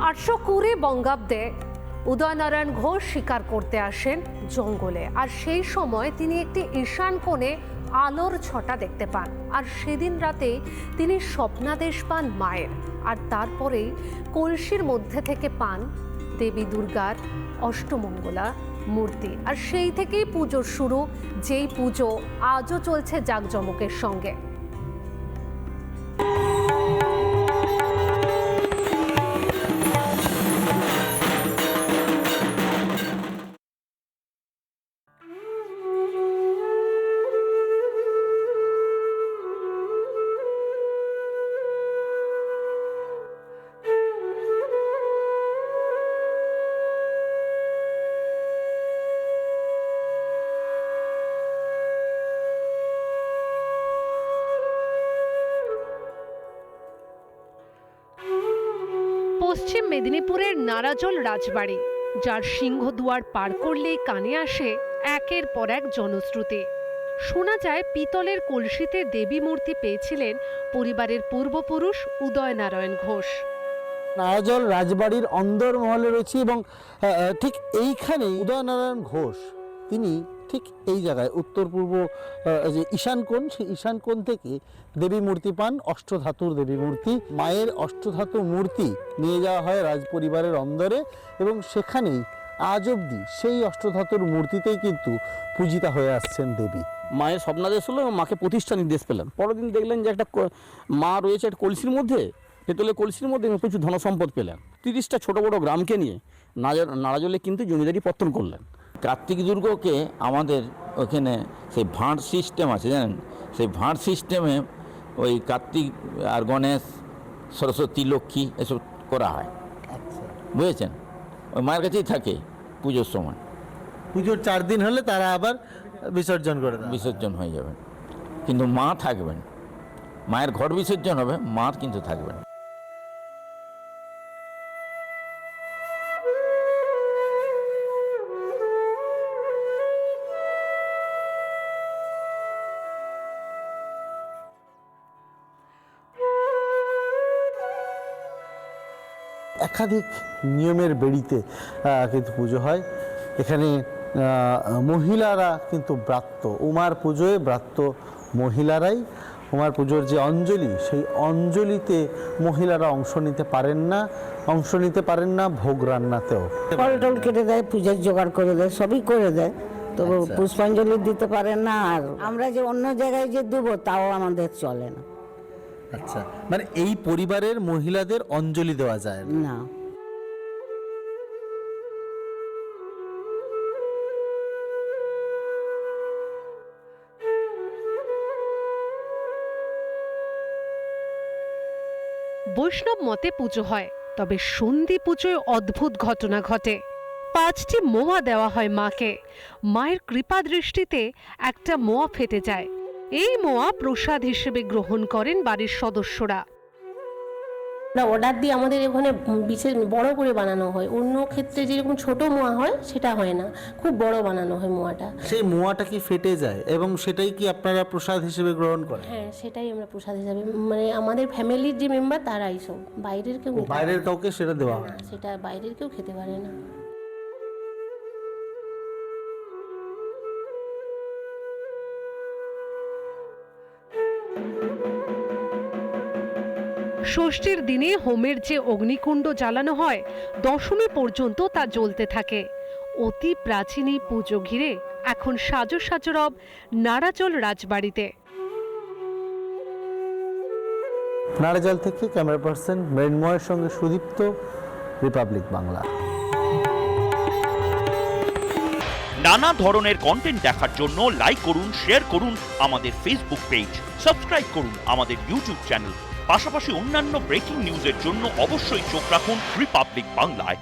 820 বঙ্গাব্দে উদয়নারায়ণ ঘোষ শিকার করতে আসেন জঙ্গলে, আর সেই সময় তিনি একটি ঈশান কোণে আলোর ছটা দেখতে পান। আর সেদিন রাতে তিনি স্বপ্নাদেশ পান মায়ের, আর তারপরেই কলসির মধ্যে থেকে পান দেবী দুর্গার অষ্টমঙ্গলা মূর্তি। আর সেই থেকেই পুজোর শুরু, যেই পুজো আজও চলছে জাঁকজমকের সঙ্গে। পশ্চিম মেদিনীপুরের নারাজল রাজবাড়ি, যার সিংহদুয়ার পার করলেই কানে আসে একের পর এক জনশ্রুতি। শোনা যায় পিতলের কলসিতে দেবী মূর্তি পেয়েছিলেন পরিবারের পূর্বপুরুষ উদয়নারায়ণ ঘোষ। নারাজল রাজবাড়ির অন্দরমহলে রয়েছে এবং ঠিক এইখানেই উদয়নারায়ণ ঘোষ তিনি ঠিক এই জায়গায় উত্তর পূর্ব যে ঈশান কোণ, সেই ঈশান কোণ থেকে দেবী মূর্তি পান, অষ্টধাতুর দেবী মূর্তি। মায়ের অষ্টধাতু মূর্তি নিয়ে যাওয়া হয় রাজপরিবারের অন্দরে এবং সেখানেই আজ অবধি সেই অষ্টধাতুর মূর্তিতেই কিন্তু পূজিতা হয়ে আসছেন দেবী। মায়ের স্বপ্নাদেশ হলো এবং মাকে প্রতিষ্ঠা নির্দেশ পেলেন। পরের দিন দেখলেন যে একটা মা রয়েছে একটা কলসির মধ্যে, পেতলের কলসির মধ্যে প্রচুর ধনসম্পদ পেলেন। 30টা ছোট বড় গ্রামকে নিয়ে নারাজলে কিন্তু জমিদারি পত্তন করলেন। কার্তিক দুর্গকে আমাদের ওখানে সেই ভাঁড় সিস্টেম আছে জানেন, সেই ভাঁড় সিস্টেমে ওই কার্তিক আর গণেশ, সরস্বতী, লক্ষ্মী এসব করা হয়। বুঝেছেন, ওই মায়ের কাছেই থাকে পুজোর সময়। পুজোর 4 দিন হলে তারা আবার বিসর্জন করে দেন, বিসর্জন হয়ে যাবেন, কিন্তু মা থাকবেন। মায়ের ঘট বিসর্জন হবে, মা কিন্তু থাকবেন। একাধিক নিয়মের বেড়িতে কিন্তু পুজো হয়। এখানে মহিলারা কিন্তু ব্রাত্য, উমার পুজোয় ব্রাত্য মহিলারাই। উমার পুজোর যে অঞ্জলি, সেই অঞ্জলিতে মহিলারা অংশ নিতে পারেন না ভোগ রান্নাতেও। ফল টল কেটে দেয়, পূজার জোগাড় করে দেয়, সবই করে দেয়, তবু পুষ্পাঞ্জলি দিতে পারেন না। আর আমরা যে অন্য জায়গায় যে দেবো তাও আমাদের চলে না। আচ্ছা, মানে এই পরিবারের মহিলাদের অঞ্জলি দেওয়া যায় না। বৈষ্ণব মতে পুজো হয়, তবে সন্ধি পুজোয় অদ্ভুত ঘটনা ঘটে। 5টি মোয়া দেওয়া হয় মাকে। মায়ের কৃপা দৃষ্টিতে একটা মোয়া ফেটে যায়। এই মোয়া প্রসাদ হিসেবে গ্রহণ করেন বাড়ির সদস্যরা। অর্ডার দিয়ে আমাদের এখানে বিশেষ বড় করে বানানো হয়। অন্য ক্ষেত্রে যেরকম ছোট মোয়া হয় সেটা হয় না, খুব বড় বানানো হয় মোয়াটা। সেই মোয়াটা কি ফেটে যায় এবং সেটাই কি আপনারা প্রসাদ হিসেবে গ্রহণ করেন? হ্যাঁ, সেটাই আমরা প্রসাদ হিসাবে, মানে আমাদের ফ্যামিলির যে মেম্বার তারাই সব, বাইরের কেউ বাইরের কাউকে সেটা দেওয়া হয় না, সেটা বাইরের কেউ খেতে পারে না। ষষ্ঠীর দিনে হোমের যে অগ্নিকুণ্ড জ্বালানো হয়, দশমী পর্যন্ত তা জ্বলতে থাকে। অতি প্রাচীন এই পুজো ঘিরে এখন সাজো সাজো রব নারাজল রাজবাড়িতে। নারাজল থেকে ক্যামেরা পার্সন মৃন্ময়ের সঙ্গে সুদীপ্ত, রিপাবলিক বাংলা। নানা ধরনের কন্টেন্ট দেখার জন্য লাইক করুন, শেয়ার করুন আমাদের ফেসবুক পেজ, সাবস্ক্রাইব করুন আমাদের ইউটিউব চ্যানেল। পাশাপাশি অন্যান্য ব্রেকিং নিউজের জন্য অবশ্যই চোখ রাখুন রিপাবলিক বাংলায়।